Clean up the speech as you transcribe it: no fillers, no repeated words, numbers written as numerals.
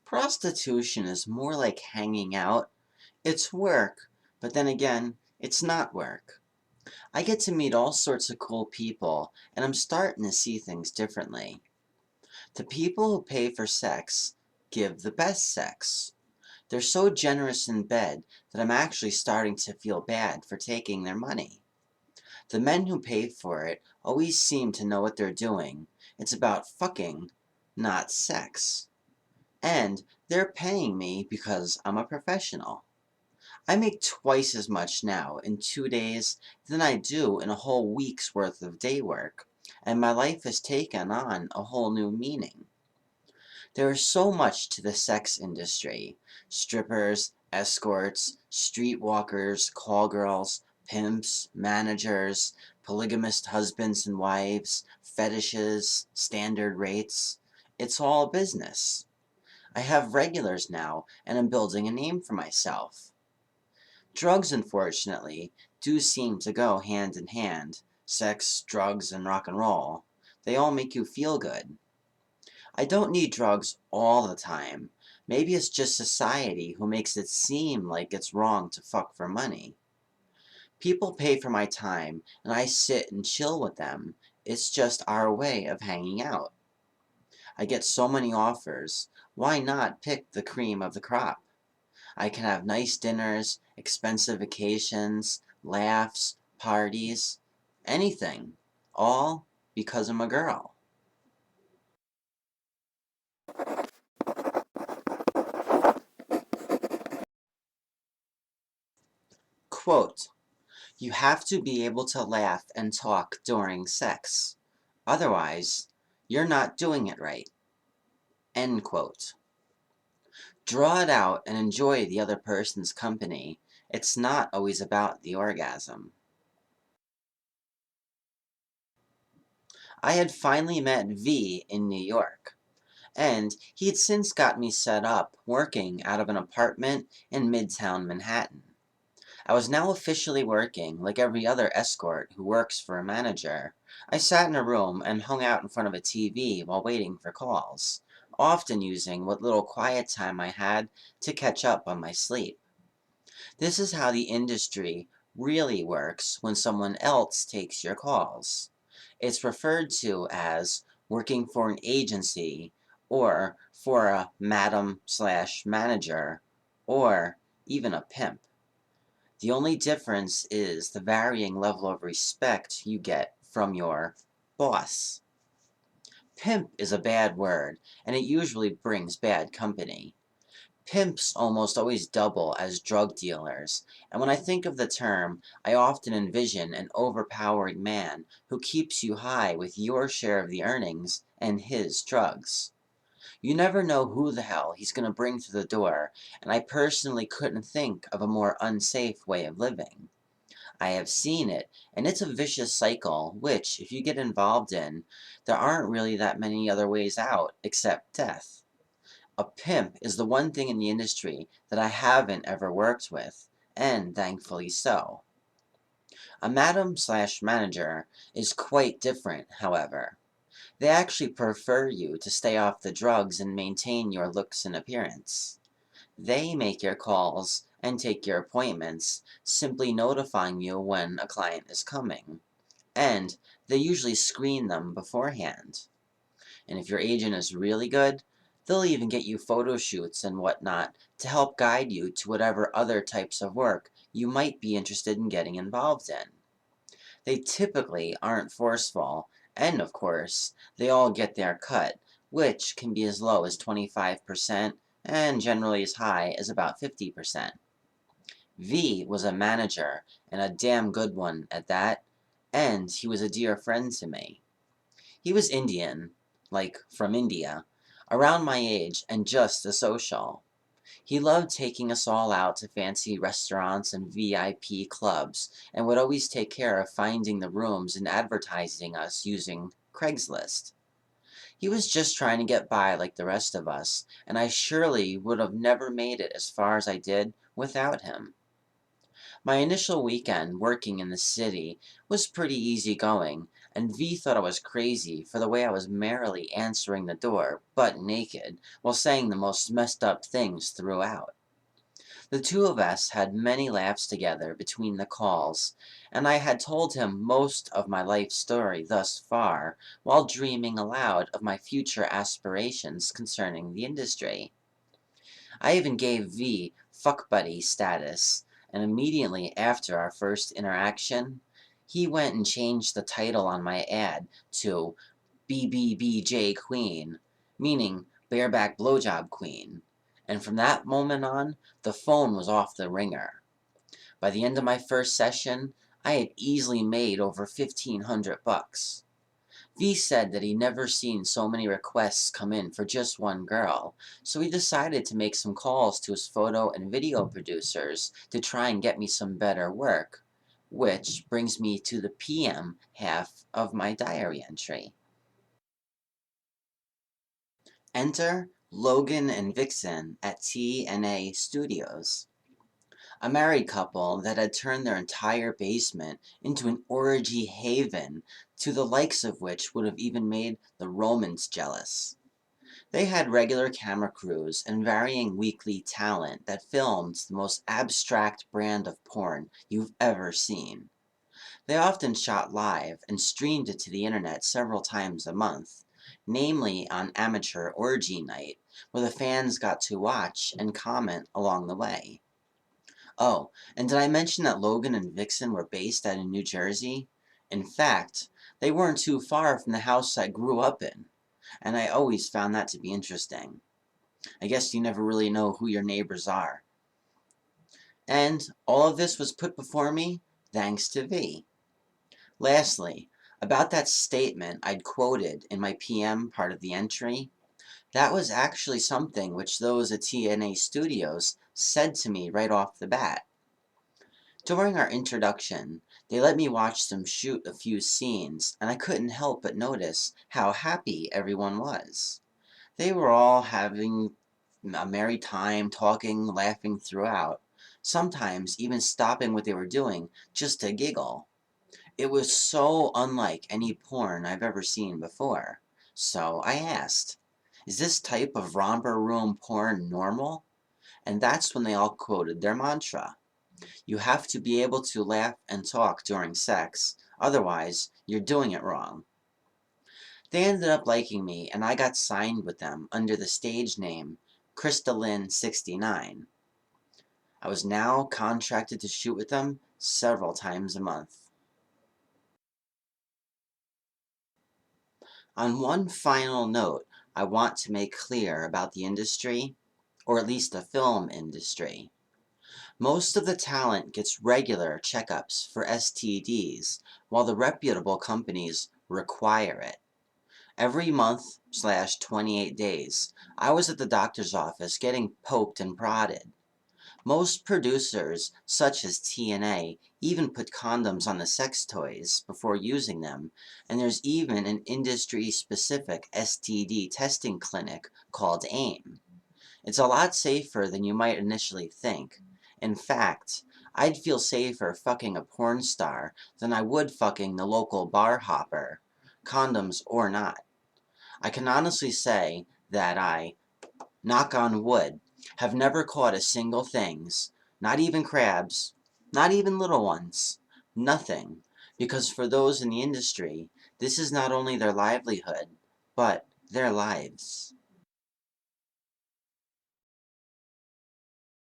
Prostitution is more like hanging out. It's work, but then again, it's not work. I get to meet all sorts of cool people, and I'm starting to see things differently. The people who pay for sex give the best sex. They're so generous in bed that I'm actually starting to feel bad for taking their money. The men who pay for it always seem to know what they're doing. It's about fucking, not sex. And they're paying me because I'm a professional. I make twice as much now in 2 days than I do in a whole week's worth of day work, and my life has taken on a whole new meaning. There is so much to the sex industry: strippers, escorts, streetwalkers, call girls, pimps, managers, polygamist husbands and wives, fetishes, standard rates. It's all business. I have regulars now, and I'm building a name for myself. Drugs, unfortunately, do seem to go hand in hand. Sex, drugs, and rock and roll. They all make you feel good. I don't need drugs all the time. Maybe it's just society who makes it seem like it's wrong to fuck for money. People pay for my time, and I sit and chill with them. It's just our way of hanging out. I get so many offers. Why not pick the cream of the crop? I can have nice dinners, expensive vacations, laughs, parties, anything. All because I'm a girl. Quote, "You have to be able to laugh and talk during sex. Otherwise, you're not doing it right." End quote. Draw it out and enjoy the other person's company. It's not always about the orgasm. I had finally met V in New York, and he had since got me set up working out of an apartment in Midtown Manhattan. I was now officially working like every other escort who works for a manager. I sat in a room and hung out in front of a TV while waiting for calls, often using what little quiet time I had to catch up on my sleep. This is how the industry really works when someone else takes your calls. It's referred to as working for an agency, or for a madam/manager, or even a pimp. The only difference is the varying level of respect you get from your boss. Pimp is a bad word, and it usually brings bad company. Pimps almost always double as drug dealers, and when I think of the term, I often envision an overpowering man who keeps you high with your share of the earnings and his drugs. You never know who the hell he's going to bring through the door, and I personally couldn't think of a more unsafe way of living. I have seen it, and it's a vicious cycle which, if you get involved in, there aren't really that many other ways out except death. A pimp is the one thing in the industry that I haven't ever worked with, and thankfully so. A madam/manager is quite different, however. They actually prefer you to stay off the drugs and maintain your looks and appearance. They make your calls and take your appointments, simply notifying you when a client is coming. And they usually screen them beforehand. And if your agent is really good, they'll even get you photo shoots and whatnot to help guide you to whatever other types of work you might be interested in getting involved in. They typically aren't forceful, and of course, they all get their cut, which can be as low as 25% and generally as high as about 50%. V was a manager, and a damn good one at that, and he was a dear friend to me. He was Indian, like from India, around my age and just as social. He loved taking us all out to fancy restaurants and VIP clubs, and would always take care of finding the rooms and advertising us using Craigslist. He was just trying to get by like the rest of us, and I surely would have never made it as far as I did without him. My initial weekend working in the city was pretty easygoing, and V thought I was crazy for the way I was merrily answering the door, butt naked, while saying the most messed up things throughout. The two of us had many laughs together between the calls, and I had told him most of my life story thus far, while dreaming aloud of my future aspirations concerning the industry. I even gave V fuck buddy status, and immediately after our first interaction, he went and changed the title on my ad to BBBJ Queen, meaning Bareback Blowjob Queen, and from that moment on, the phone was off the ringer. By the end of my first session, I had easily made over $1,500. V said that he never seen so many requests come in for just one girl, so he decided to make some calls to his photo and video producers to try and get me some better work, which brings me to the PM half of my diary entry. Enter Logan and Vixen at T&A Studios, a married couple that had turned their entire basement into an orgy haven, to the likes of which would have even made the Romans jealous. They had regular camera crews and varying weekly talent that filmed the most abstract brand of porn you've ever seen. They often shot live and streamed it to the internet several times a month, namely on Amateur Orgy Night, where the fans got to watch and comment along the way. Oh, and did I mention that Logan and Vixen were based out in New Jersey? In fact, they weren't too far from the house I grew up in, and I always found that to be interesting. I guess you never really know who your neighbors are. And all of this was put before me thanks to V. Lastly, about that statement I'd quoted in my PM part of the entry, that was actually something which those at TNA Studios said to me right off the bat. During our introduction, they let me watch them shoot a few scenes, and I couldn't help but notice how happy everyone was. They were all having a merry time, talking, laughing throughout, sometimes even stopping what they were doing just to giggle. It was so unlike any porn I've ever seen before. So I asked, is this type of romper room porn normal? And that's when they all quoted their mantra. You have to be able to laugh and talk during sex, otherwise you're doing it wrong. They ended up liking me, and I got signed with them under the stage name Crystalline69. I was now contracted to shoot with them several times a month. On one final note, I want to make clear about the industry, or at least the film industry. Most of the talent gets regular checkups for STDs, while the reputable companies require it. Every month/28 days, I was at the doctor's office getting poked and prodded. Most producers, such as TNA, even put condoms on the sex toys before using them, and there's even an industry-specific STD testing clinic called AIM. It's a lot safer than you might initially think. In fact, I'd feel safer fucking a porn star than I would fucking the local bar hopper, condoms or not. I can honestly say that I, knock on wood, have never caught a single things, not even crabs, not even little ones, nothing, because for those in the industry, this is not only their livelihood, but their lives.